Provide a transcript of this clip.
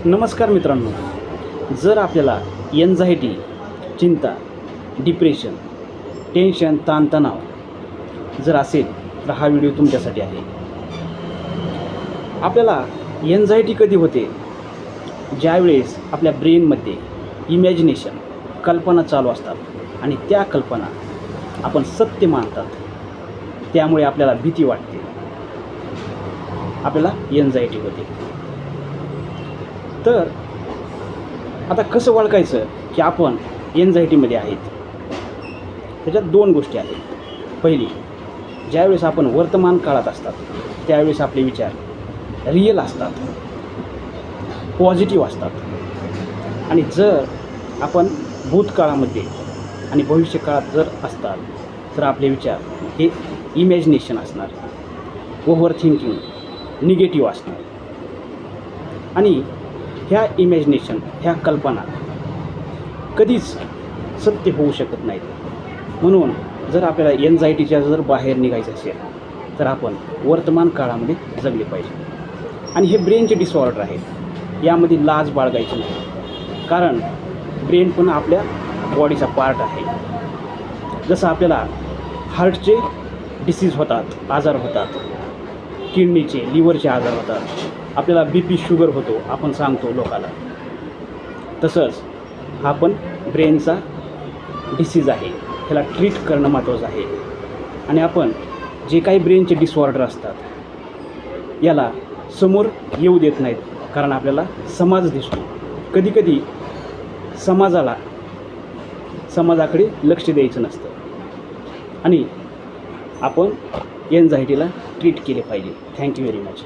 नमस्कार मित्रांनो, जर आपल्याला एन्झायटी, चिंता, डिप्रेशन, टेन्शन, ताणतणाव जर असेल तर हा व्हिडिओ तुमच्यासाठी आहे. आपल्याला एन्झायटी कधी होते? ज्यावेळेस आपल्या ब्रेनमध्ये इमॅजिनेशन, कल्पना चालू असतात आणि त्या कल्पना आपण सत्य मानतात. त्यामुळे आपल्याला भीती वाटते, आपल्याला एन्झायटी होते. तर आता कसं ओळखायचं की आपण एन्झायटीमध्ये आहेत? त्याच्यात दोन गोष्टी आहेत. पहिली, ज्यावेळेस आपण वर्तमान काळात असतात त्यावेळेस आपले विचार रिअल असतात, पॉझिटिव्ह असतात. आणि जर आपण भूतकाळामध्ये आणि भविष्यकाळात जर असतात तर आपले विचार हे इमॅजिनेशन असणार, ओव्हर थिंकिंग, निगेटिव्ह असणार. आणि ह्या इमॅजिनेशन, ह्या कल्पना कधीच सत्य होऊ शकत नाहीत. म्हणून जर आपल्याला एन्झायटीच्या जर बाहेर निघायचं असेल तर आपण वर्तमान काळामध्ये जगले पाहिजे. आणि हे ब्रेनचे डिसऑर्डर आहे, यामध्ये लाज बाळगायची नाही, कारण ब्रेन पण आपल्या बॉडीचा पार्ट आहे. जसं आपल्याला हार्टचे डिसीज होतात, आजार होतात, किडनीचे, लिव्हरचे आजार होतात, आपल्याला BP, शुगर होतो, आपण सांगतो लोकाला. तसंच हा पण ब्रेनचा डिसीज आहे, ह्याला ट्रीट करणं महत्त्वाचं आहे. आणि आपण जे काही ब्रेनचे डिसऑर्डर असतात याला समोर येऊ देत नाहीत, कारण आपल्याला समाज दिसतो. कधीकधी समाजाकडे लक्ष द्यायचं नसतं आणि आपण एन्झायटीला ट्रीट केले पाहिजे. Thank you very much.